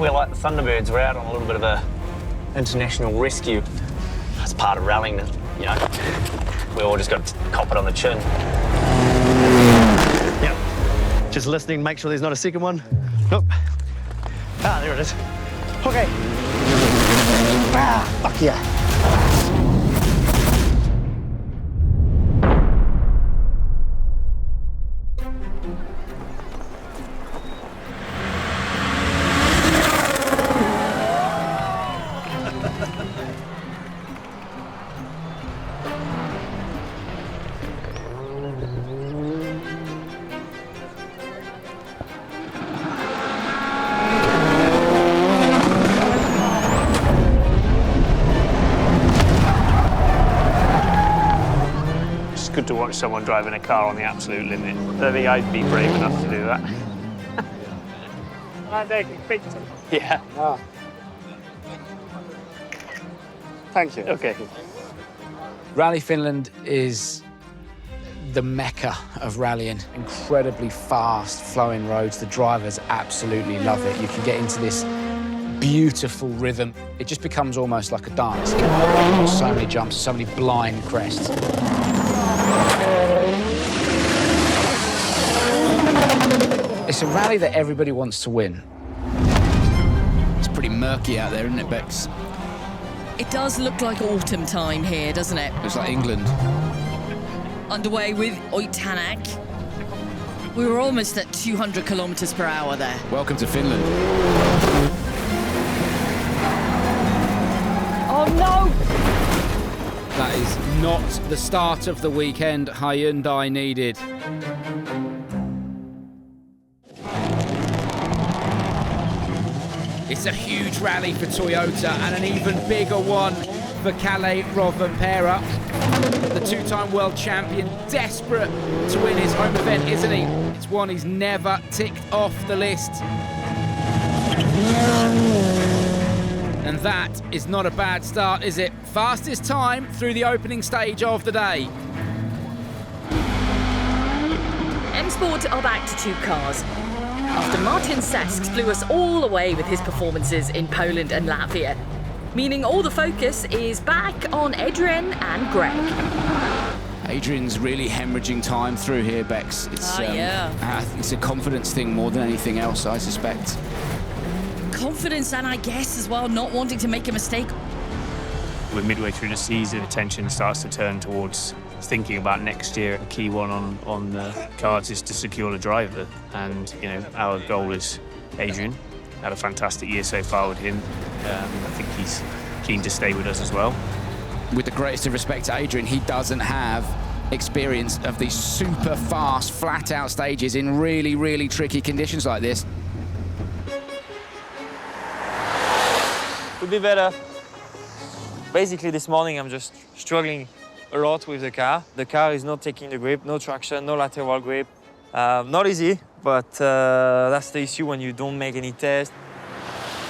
we're like the Thunderbirds. We're out on a little bit of a international rescue. That's part of rallying, you know. We all just got to cop it on the chin. Yep. Just listening, make sure there's not a second one. Nope. Ah, there it is. Okay. Ah, fuck yeah. Good to watch someone driving a car on the absolute limit. I don't think I'd be brave enough to do that. I'm taking pictures. Yeah. Ah. Thank you. Okay. Rally Finland is the mecca of rallying. Incredibly fast flowing roads. The drivers absolutely love it. You can get into this beautiful rhythm. It just becomes almost like a dance. So many jumps, so many blind crests. It's a rally that everybody wants to win. It's pretty murky out there, isn't it, Bex? It does look like autumn time here, doesn't it? It's like England. Underway with Oitanak. We were almost at 200 kilometers per hour there. Welcome to Finland. Oh no! That is not the start of the weekend Hyundai needed. It's a huge rally for Toyota and an even bigger one for Kalle Rovanperä. The two-time world champion, desperate to win his home event, isn't he? It's one he's never ticked off the list. And that is not a bad start, is it? Fastest time through the opening stage of the day. M-Sport are back to two cars. After Martin Sesks blew us all away with his performances in Poland and Latvia, meaning all the focus is back on Adrian and Greg. Adrian's really hemorrhaging time through here, Bex. It's, yeah. I think it's a confidence thing more than anything else, I suspect. Confidence and I guess as well not wanting to make a mistake. We're midway through the season, attention starts to turn towards thinking about next year. The key one on the cards is to secure the driver, and you know our goal is Adrian. Had a fantastic year so far with him. I think he's keen to stay with us as well. With the greatest of respect to Adrian, he doesn't have experience of these super fast, flat-out stages in really, really tricky conditions like this. Could be better. Basically, this morning I'm just struggling a lot with the car. The car is not taking the grip, no traction, no lateral grip. Not easy, but that's the issue when you don't make any tests.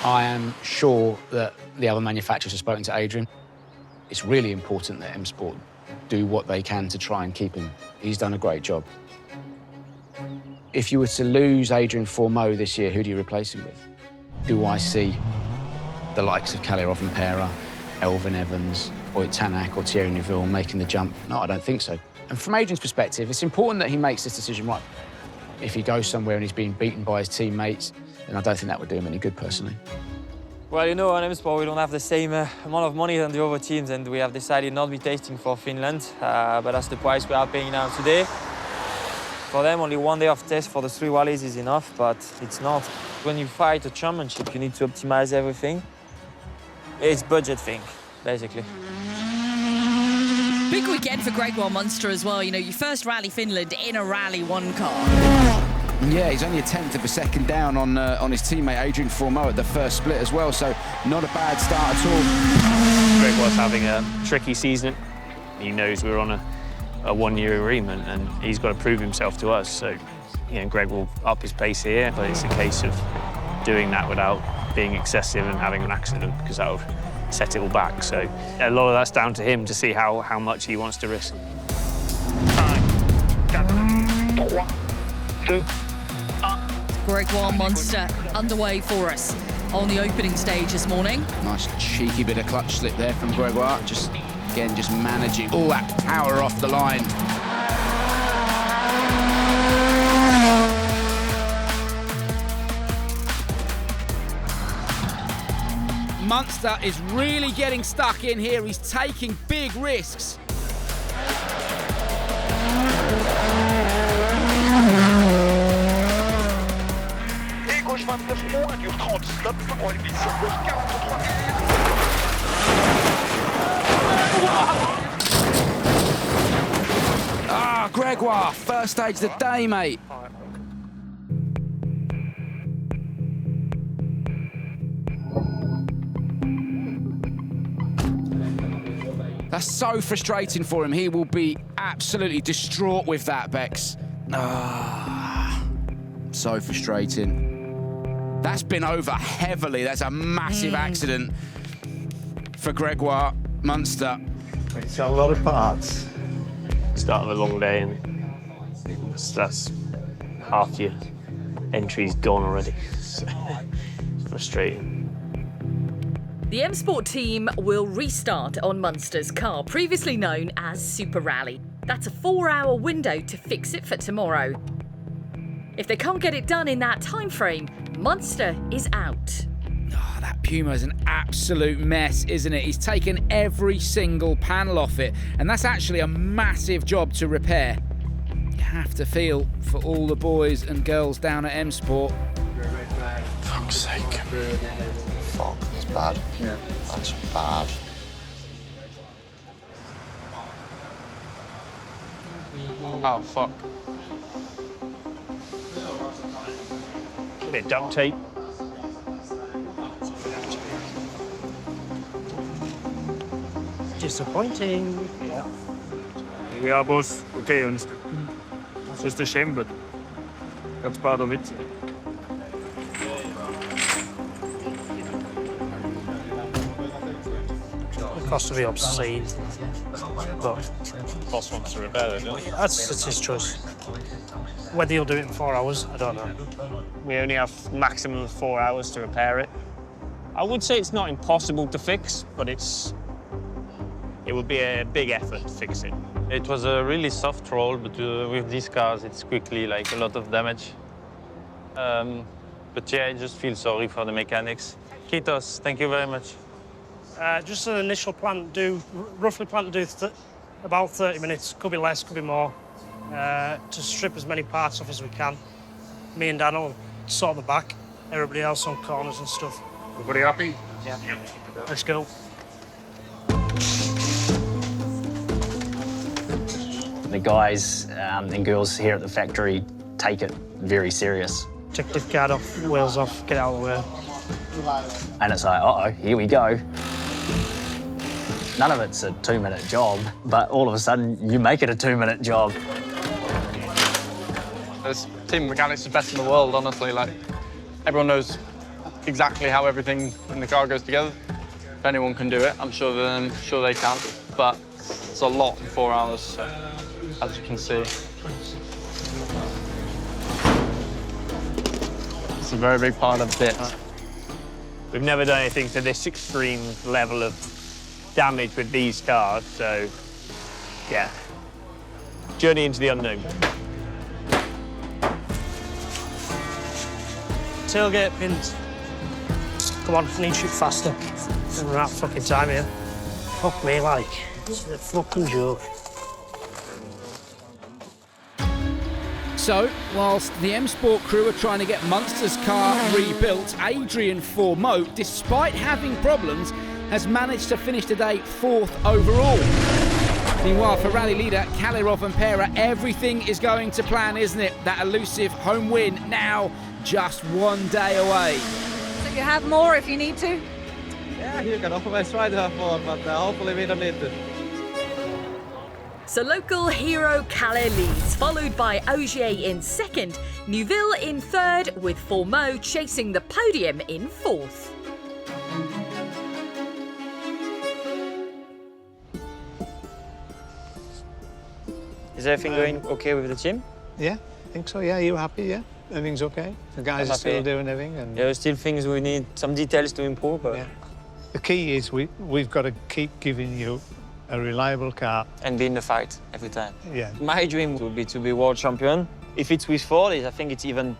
I am sure that the other manufacturers have spoken to Adrian. It's really important that M-Sport do what they can to try and keep him. He's done a great job. If you were to lose Adrian Fourmeau this year, who do you replace him with? Do I see the likes of Kalle Rovanperä, Elfyn Evans, Oitanak or Thierry Neuville making the jump? No, I don't think so. And from Adrian's perspective, it's important that he makes this decision right. If he goes somewhere and he's being beaten by his teammates, then I don't think that would do him any good personally. Well, you know, on M-Sport we don't have the same amount of money than the other teams, and we have decided not to be tasting for Finland, but that's the price we are paying now today. For them, only one day of test for the 3 rallies is enough, but it's not. When you fight a championship, you need to optimize everything. It's budget thing, basically. Big weekend for Gregoire Munster as well. You know, your first Rally Finland in a Rally 1 car. Yeah, he's only a tenth of a second down on his teammate Adrian Fourmeau at the first split as well, so not a bad start at all. Gregoire's having a tricky season. He knows we're on a 1-year agreement, and he's got to prove himself to us. So, you know, Greg will up his pace here, but it's a case of doing that without being excessive and having an accident, because that would set it all back. So a lot of that's down to him to see how much he wants to risk. 5, 4, 3. Gregoire Munster underway for us. on the opening stage this morning. Nice cheeky bit of clutch slip there from Gregoire. Just managing all that power off the line. Munster is really getting stuck in here. He's taking big risks. Ah, Gregoire, first stage of the day, mate. That's so frustrating for him. He will be absolutely distraught with that, Bex. Ah, so frustrating. That's been over heavily. That's a massive accident for Gregoire Munster. It's got a lot of parts. Start of a long day, and that's half your entry's gone already. So, it's frustrating. The M Sport team will restart on Munster's car, previously known as Super Rally. That's a 4-hour window to fix it for tomorrow. If they can't get it done in that time frame, Munster is out. Oh, that Puma is an absolute mess, isn't it? He's taken every single panel off it, and that's actually a massive job to repair. You have to feel for all the boys and girls down at M Sport. Fuck's sake. Fuck, that's bad. Yeah. That's bad. Oh, fuck. A bit of duct tape. Disappointing. Yeah. Here we are, boss. Okay, and it's just a shame, but that's part of it. The cost will be obscene. But Boss wants to repair it, doesn't he? that's his choice. Whether he'll do it in 4 hours, I don't know. We only have maximum of 4 hours to repair it. I would say it's not impossible to fix, but it would be a big effort to fix it. It was a really soft roll, but with these cars, it's quickly like a lot of damage. But yeah, I just feel sorry for the mechanics. Kitos, thank you very much. Just an initial plan roughly plan to do about 30 minutes. Could be less, could be more. To strip as many parts off as we can. Me and Dan will sort the back. Everybody else on corners and stuff. Everybody happy? Yeah. Let's go. The guys and girls here at the factory take it very serious. Take the guard off, wheels off, get out of the way. And it's like, uh-oh, here we go. None of it's a 2-minute job, but all of a sudden you make it a 2-minute job. This team mechanics is best in the world, honestly. Like, everyone knows exactly how everything in the car goes together. If anyone can do it, I'm sure they can. But it's a lot in 4 hours, so, as you can see. It's a very big part of it. We've never done anything to this extreme level of damage with these cars, so yeah. Journey into the unknown. Tailgate pins. Come on, I need to shoot faster. We're out of fucking time here. Fuck me, like. It's a fucking joke. So, whilst the M Sport crew are trying to get Munster's car rebuilt, Adrian Fourmeau, despite having problems, has managed to finish today 4th overall. Meanwhile, for rally leader Kalle Rovanperä, everything is going to plan, isn't it? That elusive home win now just 1 day away. So you have more if you need to? Yeah, you can always try to have more, but hopefully we don't need to. So local hero Kalle leads, followed by Ogier in second, Neuville in third, with Fourmeau chasing the podium in fourth. Is everything going okay with the team? Yeah, I think so. Yeah, you happy? Yeah. everything's okay? The guys I'm are still happy. doing everything? And There are still things we need, some details to improve, but... Yeah. The key is we've got to keep giving you a reliable car. And be in the fight every time. Yeah. My dream would be to be world champion. If it's with Ford, I think it's even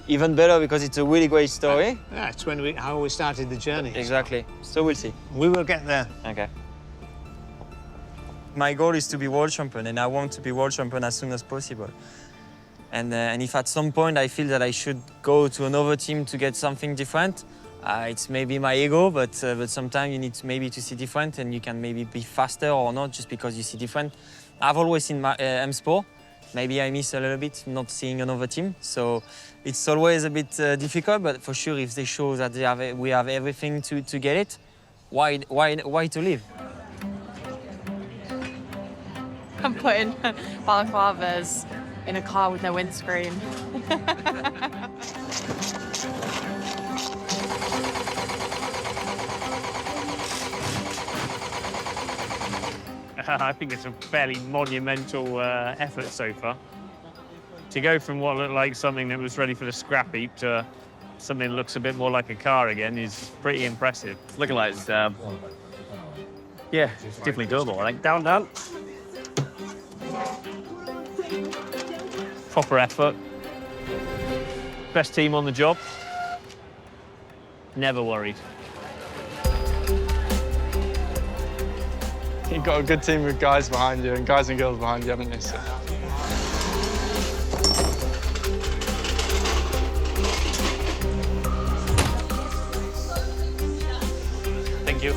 better because it's a really great story. Yeah, it's how we started the journey. Exactly. So we'll see. We will get there. Okay. My goal is to be world champion, and I want to be world champion as soon as possible. And if at some point I feel that I should go to another team to get something different, it's maybe my ego, but sometimes you need to see different, and you can maybe be faster or not just because you see different. I've always seen M Sport. Maybe I miss a little bit not seeing another team, so it's always a bit difficult. But for sure, if they show that we have everything to get it, why to leave? I'm putting balaclavas in a car with no windscreen. I think it's a fairly monumental effort so far. To go from what looked like something that was ready for the scrap heap to something that looks a bit more like a car again is pretty impressive. It's looking like it's, yeah, it's definitely doable, I think. Down, down. Proper effort. Best team on the job. Never worried. You've got a good team with guys behind you and guys and girls behind you, haven't you? So. Thank you.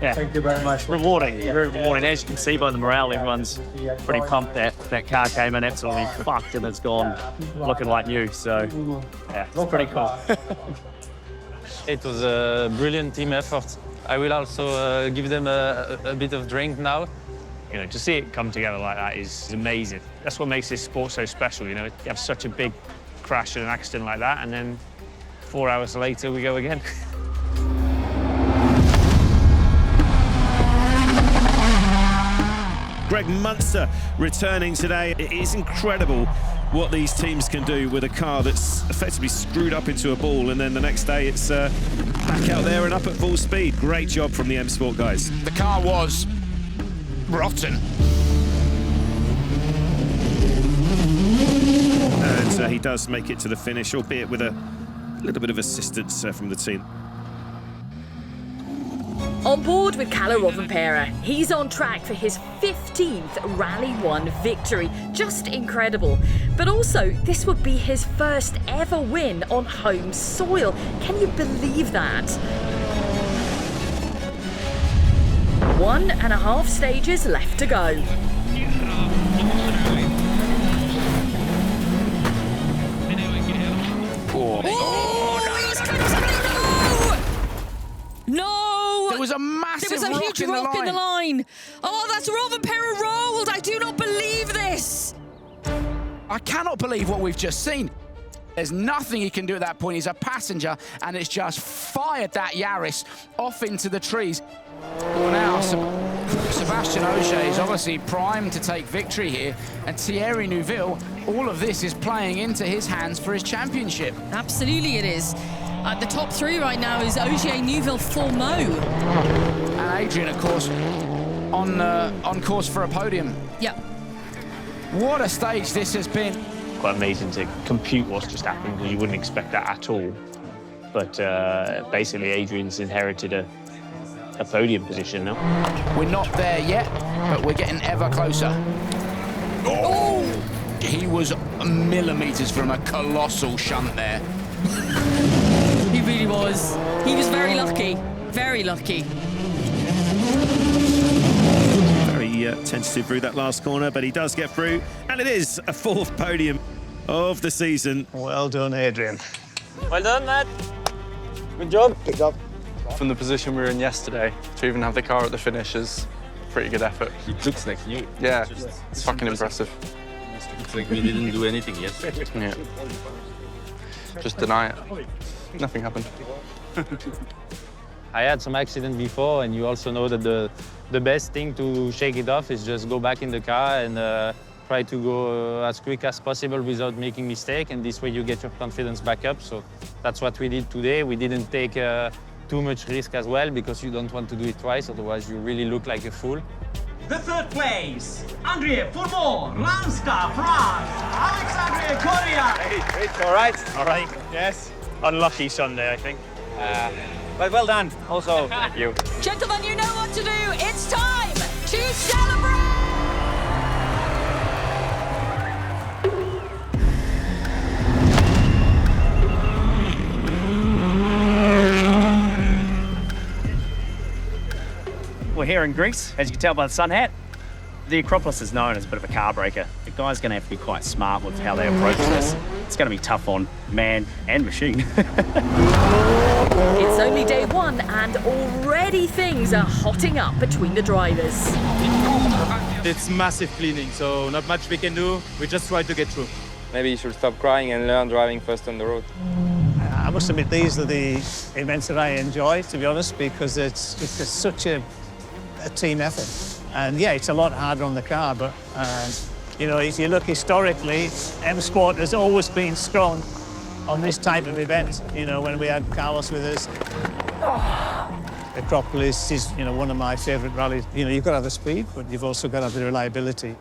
Yeah. Thank you very much. Rewarding, very rewarding. As you can see by the morale, everyone's pretty pumped that car came in absolutely fucked and it's gone looking like new. So, yeah, it's pretty cool. It was a brilliant team effort. I will also give them a bit of drink now. You know, to see it come together like that is amazing. That's what makes this sport so special, you know. You have such a big crash and an accident like that, and then 4 hours later we go again. Greg Munster returning today. It is incredible what these teams can do with a car that's effectively screwed up into a ball, and then the next day it's back out there and up at full speed. Great job from the M Sport guys. The car was rotten. And he does make it to the finish, albeit with a little bit of assistance from the team. On board with Kalle Rovanperä, he's on track for his 15th Rally 1 victory. Just incredible. But also, this would be his first ever win on home soil. Can you believe that? 1.5 stages left to go. No! There was a massive There was a huge rock in the line. Oh, that's Rovanperä rolled. I do not believe this. I cannot believe what we've just seen. There's nothing he can do at that point. He's a passenger, and it's just fired that Yaris off into the trees. Well, now, Sebastian Ogier is obviously primed to take victory here, and Thierry Neuville, all of this is playing into his hands for his championship. Absolutely it is. The top three right now is Ogier, Neuville, Fourmaux. And Adrian, of course, on course for a podium. Yeah. What a stage this has been. Quite amazing to compute what's just happened, because you wouldn't expect that at all. But basically, Adrian's inherited a podium position now. We're not there yet, but we're getting ever closer. Oh! He was millimetres from a colossal shunt there. He really was. He was very lucky. Very lucky. Very tentative through that last corner, but he does get through, and it is a 4th podium of the season. Well done, Adrian. Well done, Matt. Good job. Good job. From the position we were in yesterday to even have the car at the finish is pretty good effort. It looks like you. Yeah, it's fucking impressive. It's like we didn't do anything yet. Yeah. Just deny it. Nothing happened. I had some accident before, and you also know that the best thing to shake it off is just go back in the car and try to go as quick as possible without making mistake, and this way you get your confidence back up. So that's what we did today. We didn't take too much risk as well, because you don't want to do it twice, otherwise you really look like a fool. The third place, André Fourmont, Lanska, France. Alexandre Korea. Hey, it's all right. All right. Yes. Unlucky Sunday, I think. But well done. Also, thank you. Gentlemen, you know what to do. It's time to celebrate! We're here in Greece, as you can tell by the sun hat. The Acropolis is known as a bit of a car breaker. The guys are going to have to be quite smart with how they approach this. It's going to be tough on man and machine. It's only day one and already things are hotting up between the drivers. It's massive cleaning, so not much we can do. We just try to get through. Maybe you should stop crying and learn driving first on the road. I must admit, these are the events that I enjoy, to be honest, because it's just such a team effort. And yeah, it's a lot harder on the car, but you know, if you look historically, M Sport has always been strong on this type of event. You know, when we had Carlos with us, Acropolis is, you know, one of my favourite rallies. You know, you've got to have the speed, but you've also got to have the reliability.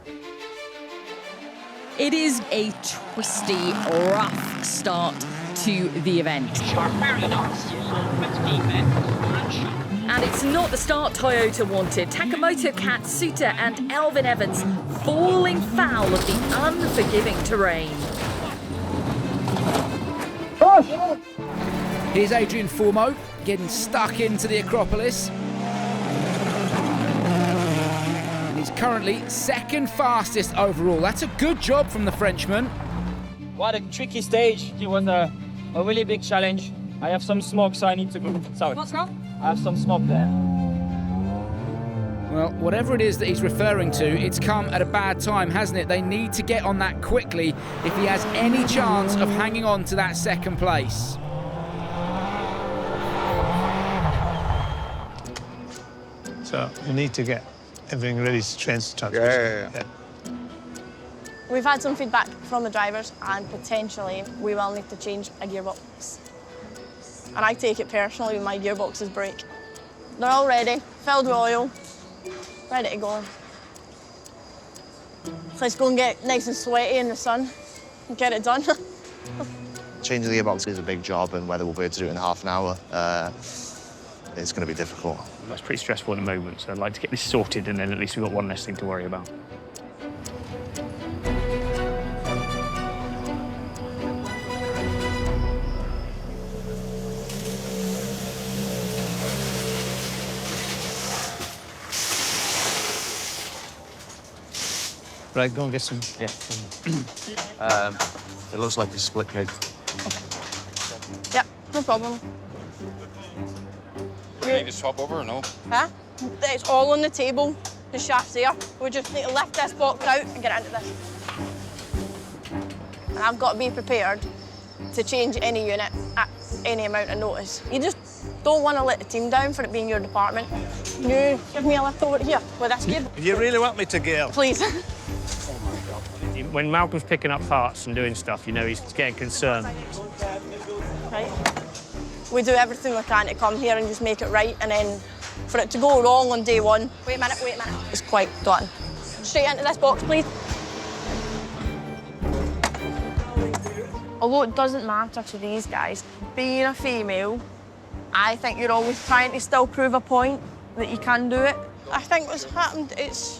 It is a twisty, rough start to the event. And it's not the start Toyota wanted. Takamoto Katsuta and Elvin Evans falling foul of the unforgiving terrain. Here's Adrian Fourmont getting stuck into the Acropolis. And he's currently second fastest overall. That's a good job from the Frenchman. What a tricky stage. It was a really big challenge. I have some smoke, so I need to go. Sorry. What's wrong? I have some smoke there. Well, whatever it is that he's referring to, it's come at a bad time, hasn't it? They need to get on that quickly if he has any chance of hanging on to that second place. So we need to get everything ready to transfer. Yeah. We've had some feedback from the drivers, and potentially we will need to change a gearbox. And I take it personally when my gearboxes break. They're all ready, filled with oil, ready to go. Let's go and get nice and sweaty in the sun and get it done. Changing the gearbox is a big job, and whether we'll be able to do it in half an hour, it's going to be difficult. That's pretty stressful at the moment, so I'd like to get this sorted, and then at least we've got one less thing to worry about. Right, go and get some. Yeah. It looks like a split cake. Yep, no problem. Do we need to swap over or no? Huh? It's all on the table. The shaft's there. We just need to lift this box out and get into this. And I've got to be prepared to change any unit at any amount of notice. You just don't want to let the team down for it being your department. Can you give me a lift over here with this gear? You really want me to, Gail? Please. When Malcolm's picking up parts and doing stuff, you know he's getting concerned. Right. We do everything we can to come here and just make it right, and then for it to go wrong on day one, wait a minute, it's quite done. Straight into this box, please. Although it doesn't matter to these guys, being a female, I think you're always trying to still prove a point that you can do it. I think what's happened is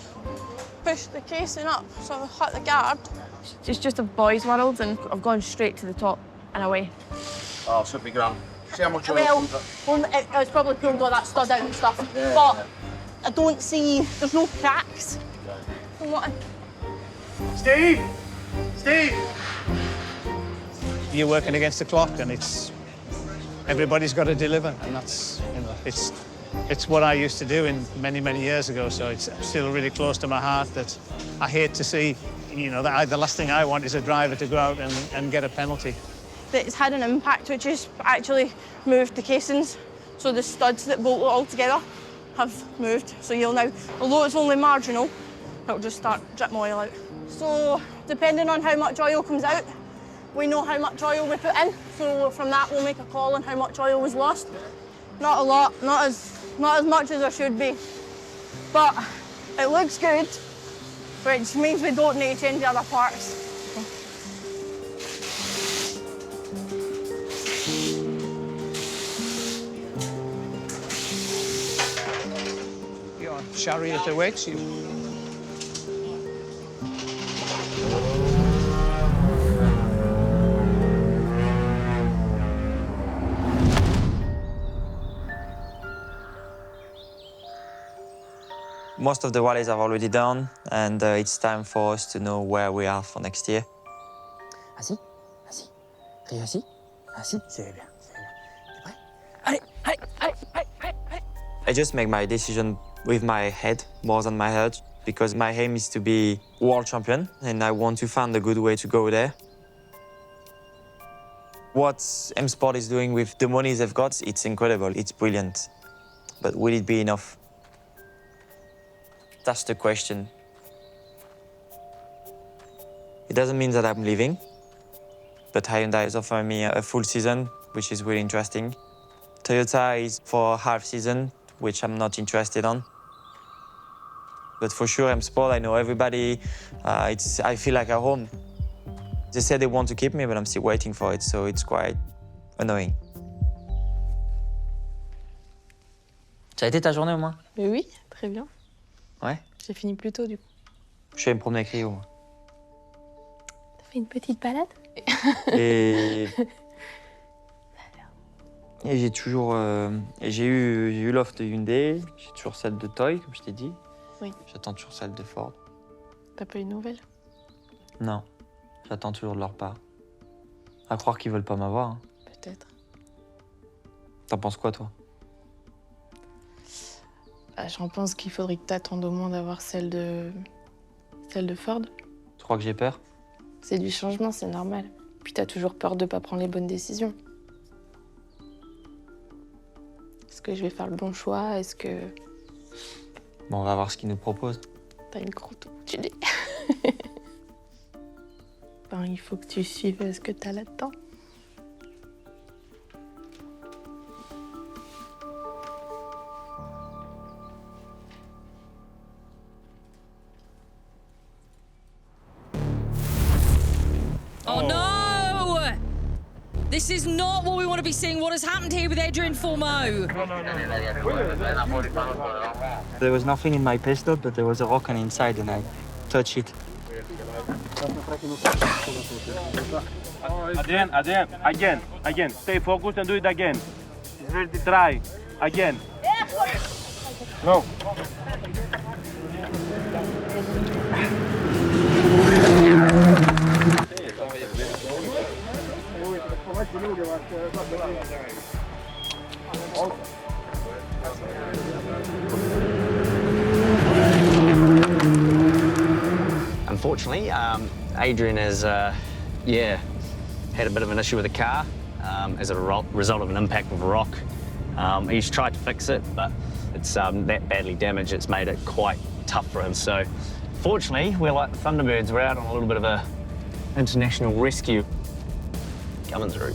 pushed the casing up, so I've hit the guard. It's just a boys' world, and I've gone straight to the top and away. Oh, should be grand. See how much Well, it's probably pulled all that stud out and stuff, Yeah. but I don't see, there's no cracks. Steve! Steve! You're working against the clock, and everybody's got to deliver, and that's, you know, it's what I used to do many years ago, so it's still really close to my heart that I hate to see, you know, the last thing I want is a driver to go out and get a penalty. It's had an impact which has actually moved the casings. So the studs that bolt it all together have moved. So you'll now, although it's only marginal, it'll just start dripping oil out. So depending on how much oil comes out, we know how much oil we put in. So from that we'll make a call on how much oil was lost. Not a lot, not as much as there should be. But it looks good, which means we don't need to change the other parts. Your chariot awaits you. Most of the rallies are already done, and it's time for us to know where we are for next year. Assis, assis, assis, assis, c'est bien, c'est bien. T'es prêt? Allez, allez, allez, allez, allez, allez. I just make my decision with my head more than my heart, because my aim is to be world champion, and I want to find a good way to go there. What M Sport is doing with the money they've got, it's incredible, it's brilliant. But will it be enough? That's the question. It doesn't mean that I'm leaving, but Hyundai is offering me a full season, which is really interesting. Toyota is for half season, which I'm not interested on. But for sure, M Sport, I know everybody. I feel like at home. They said they want to keep me, but I'm still waiting for it, so it's quite annoying. Ça a été ta journée au moins? Oui, très bien. Ouais? J'ai fini plus tôt du coup. Je suis allé me promener avec Rio. T'as fait une petite balade? Et j'ai toujours... j'ai eu l'offre de Hyundai, j'ai toujours celle de Toy, comme je t'ai dit. Oui. J'attends toujours celle de Ford. T'as pas eu de nouvelles? Non, j'attends toujours de leur part. À croire qu'ils veulent pas m'avoir. Hein. Peut-être. T'en penses quoi, toi? J'en pense qu'il faudrait que t'attendes au moins d'avoir celle de Ford. Tu crois que j'ai peur? C'est du changement, c'est normal. Puis t'as toujours peur de pas prendre les bonnes décisions. Est-ce que je vais faire le bon choix? Est-ce que... Bon, on va voir ce qu'ils nous proposent. T'as une croûte où tu dis. Ben, il faut que tu suives ce que t'as là-dedans. Oh no! This is not what we want to be seeing. What has happened here with Adrian Fourmeau? There was nothing in my pistol, but there was a rock on the inside and I touched it. Again. Stay focused and do it again. It's ready to try. Again. No. Unfortunately, Adrian has, had a bit of an issue with the car as a result of an impact with a rock. He's tried to fix it, but it's that badly damaged, it's made it quite tough for him. So, fortunately, we're like the Thunderbirds, we're out on a little bit of a international rescue coming through.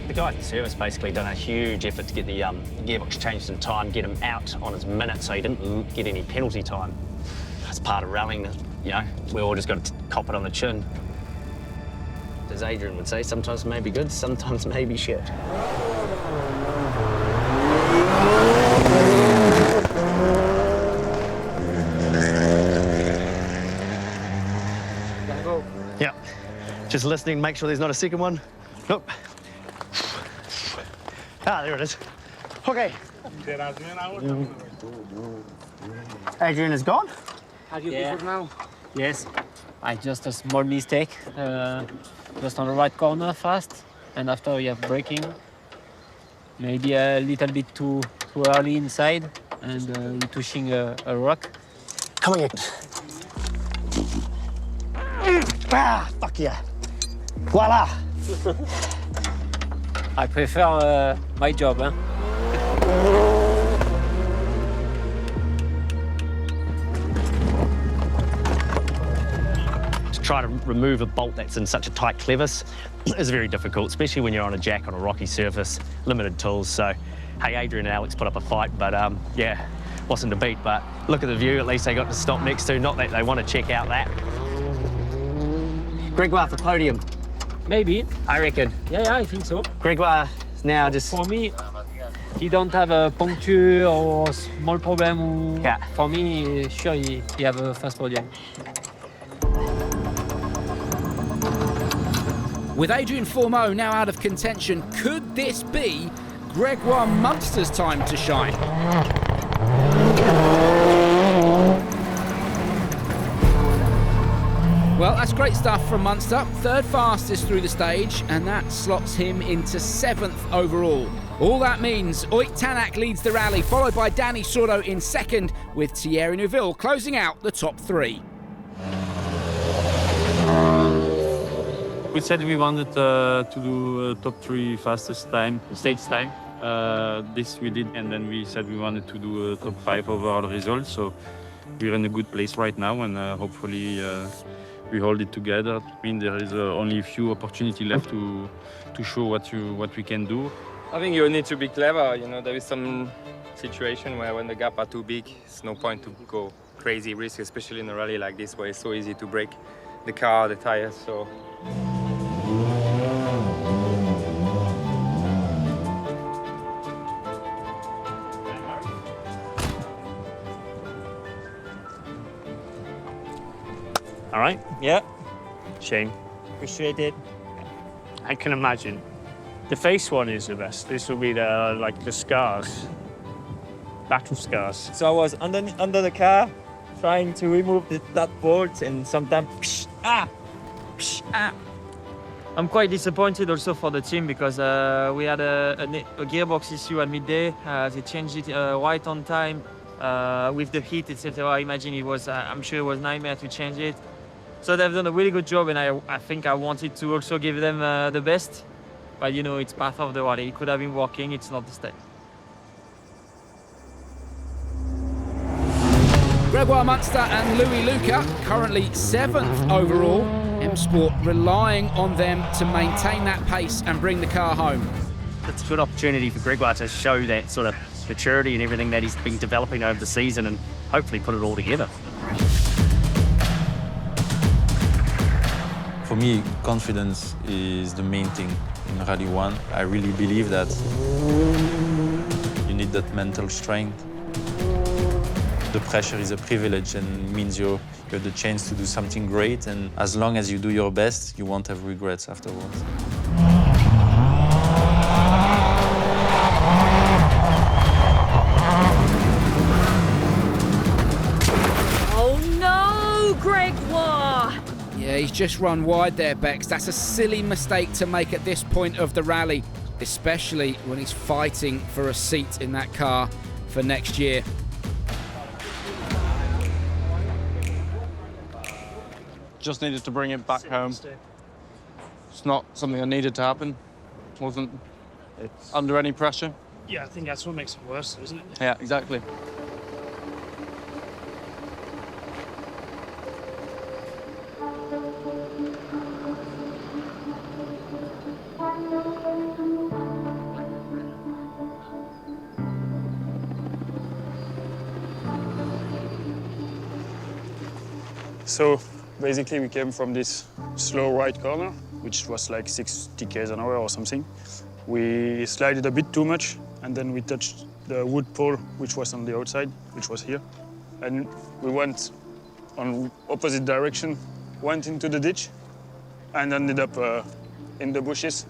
The guy at the service basically done a huge effort to get the gearbox changed in time, get him out on his minute so he didn't get any penalty time. That's part of rallying, you know, we all just got to cop it on the chin. As Adrian would say, sometimes may be good, sometimes may be shit. Yeah, just listening, make sure there's not a second one. Nope. Ah, there it is. Okay. Adrian is gone. Have you before now? Yes. I just a small mistake. Just on the right corner fast, and after we have braking. Maybe a little bit too early inside, and we're touching a rock. Come on, Ah, fuck yeah. Voila. I prefer my job, huh? To try to remove a bolt that's in such a tight clevis is very difficult, especially when you're on a jack on a rocky surface, limited tools. So, hey, Adrian and Alex put up a fight, but yeah, wasn't a beat. But look at the view, at least they got to stop next to, not that they want to check out that. Gregoire for podium. Maybe. I reckon. Yeah, I think so. Gregoire now just... For me, he don't have a puncture or small problem. Yeah. For me, sure, he have a fast podium. With Adrian Fourmeau now out of contention, could this be Gregoire Munster's time to shine? Well, that's great stuff from Munster. Third fastest through the stage, and that slots him into 7th overall. All that means Ott Tanak leads the rally, followed by Danny Sordo in 2nd, with Thierry Neuville closing out the top 3. We said we wanted to do top 3 fastest time, stage time. This we did, and then we said we wanted to do a top 5 overall results. So we're in a good place right now, and hopefully we hold it together. I mean, there is only a few opportunities left to show what we can do. I think you need to be clever. You know, there is some situation where when the gap are too big, it's no point to go crazy risk, especially in a rally like this where it's so easy to break the car, the tires. So. All right? Yeah. Shane. Appreciate it. I can imagine. The face one is the best. This will be the scars. Battle scars. So I was under the car, trying to remove that bolt, and sometimes, I'm quite disappointed also for the team because we had a gearbox issue at midday. They changed it right on time with the heat, etc. I imagine it was, I'm sure it was a nightmare to change it. So they've done a really good job, and I think I wanted to also give them the best. But you know, it's part of the rally. It could have been working, it's not the stage. Gregoire Munster and Louis Luca currently 7th overall. M Sport relying on them to maintain that pace and bring the car home. It's a good opportunity for Gregoire to show that sort of maturity and everything that he's been developing over the season, and hopefully put it all together. For me, confidence is the main thing in Rally 1. I really believe that you need that mental strength. The pressure is a privilege and means you have the chance to do something great, and as long as you do your best, you won't have regrets afterwards. Oh no, Gregoire! Yeah, he's just run wide there, Bex. That's a silly mistake to make at this point of the rally, especially when he's fighting for a seat in that car for next year. Just needed to bring it back home. It's not something that needed to happen. Wasn't under any pressure. Yeah, I think that's what makes it worse, isn't it? Yeah, exactly. So basically we came from this slow right corner, which was like 60 km an hour or something. We slided a bit too much, and then we touched the wood pole, which was on the outside, which was here. And we went on opposite direction, went into the ditch, and ended up in the bushes.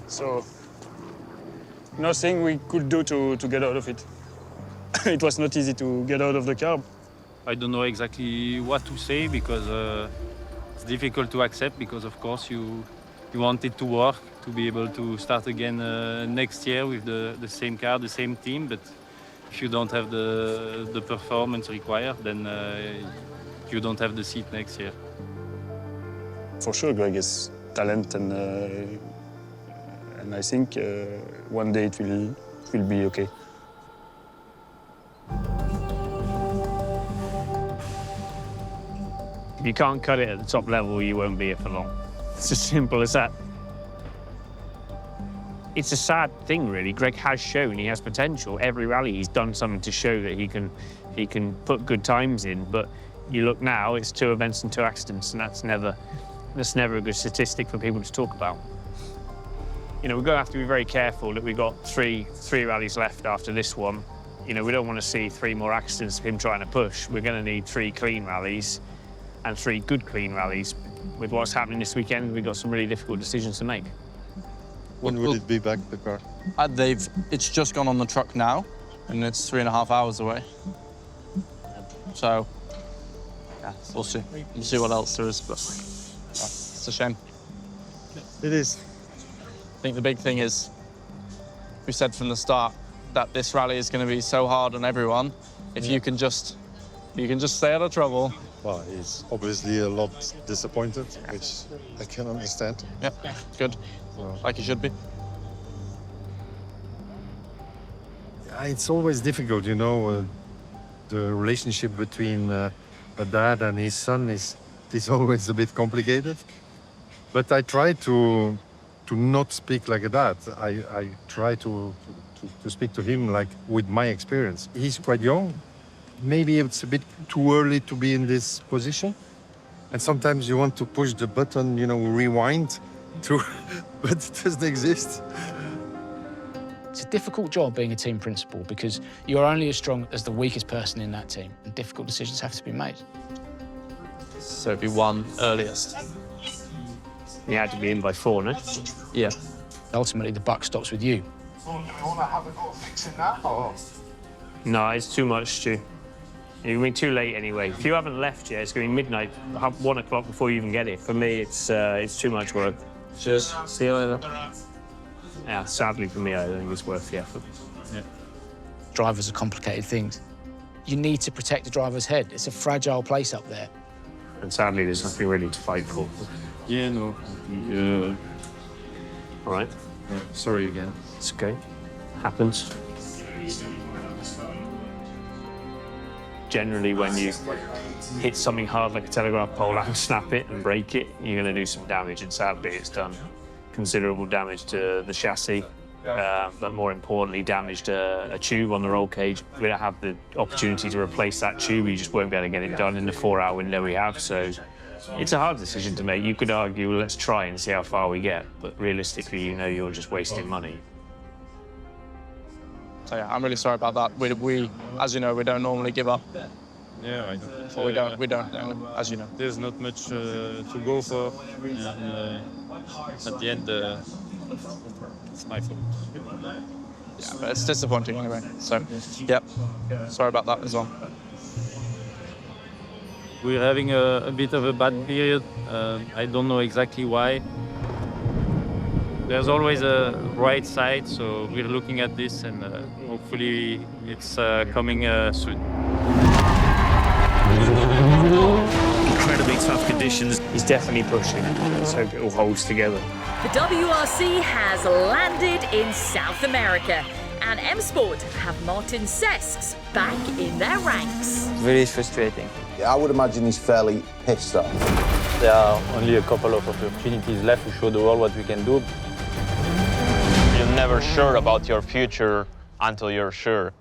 So nothing we could do to get out of it. It was not easy to get out of the car. I don't know exactly what to say because it's difficult to accept because, of course, you want it to work, to be able to start again next year with the same car, the same team. But if you don't have the performance required, then you don't have the seat next year. For sure, Greg is talent, and I think one day it will be okay. If you can't cut it at the top level, you won't be here for long. It's as simple as that. It's a sad thing, really. Greg has shown he has potential. Every rally he's done something to show that he can put good times in, but you look now, it's 2 events and 2 accidents, and that's never a good statistic for people to talk about. You know, we're going to have to be very careful that we've got three rallies left after this one. You know, we don't want to see 3 more accidents of him trying to push. We're going to need 3 clean rallies and 3 good clean rallies. With what's happening this weekend, we've got some really difficult decisions to make. When will it be back, the car? It's just gone on the truck now, and it's 3.5 hours away. So, yeah, we'll see. We'll see what else there is, but it's a shame. It is. I think the big thing is, we said from the start that this rally is going to be so hard on everyone. If you can just stay out of trouble. Well, he's obviously a lot disappointed, which I can understand. Yeah, good. Like he should be. It's always difficult, you know. The relationship between a dad and his son is always a bit complicated. But I try to not speak like a dad. I try to speak to him like with my experience. He's quite young. Maybe it's a bit too early to be in this position. And sometimes you want to push the button, you know, rewind, but it doesn't exist. It's a difficult job being a team principal because you're only as strong as the weakest person in that team, and difficult decisions have to be made. So it'd be 1 earliest. You had to be in by 4, no? Yeah. Ultimately, the buck stops with you. So, do you want to have a go at fixing that, or? No, it's too much, Stu. You're going to be too late anyway. If you haven't left yet, it's going to be midnight, 1 o'clock before you even get it. For me, it's too much work. Cheers. See you later. Yeah, sadly for me, I don't think it's worth the effort. Yeah. Drivers are complicated things. You need to protect the driver's head. It's a fragile place up there. And sadly, there's nothing really to fight for. Yeah, no. All right. Yeah, sorry again. It's okay. Happens. Generally, when you hit something hard like a telegraph pole and snap it and break it, you're going to do some damage, and sadly it's done considerable damage to the chassis, but more importantly damaged a tube on the roll cage. We don't have the opportunity to replace that tube. We just won't be able to get it done in the 4-hour window we have, so it's a hard decision to make. You could argue, well, let's try and see how far we get, but realistically, you know you're just wasting money. So yeah, I'm really sorry about that. We as you know, we don't normally give up. Yeah, I know. So we don't, as you know. There's not much to go for. And, at the end, it's my fault. Yeah, but it's disappointing anyway. So, yep, sorry about that as well. We're having a bit of a bad period. I don't know exactly why. There's always a right side, so we're looking at this, and hopefully it's coming soon. Incredibly tough conditions. He's definitely pushing. Let's hope it all holds together. The WRC has landed in South America, and M Sport have Martin Cesks back in their ranks. Very frustrating. Yeah, I would imagine he's fairly pissed off. There are only a couple of opportunities left to show the world what we can do. You're never sure about your future until you're sure.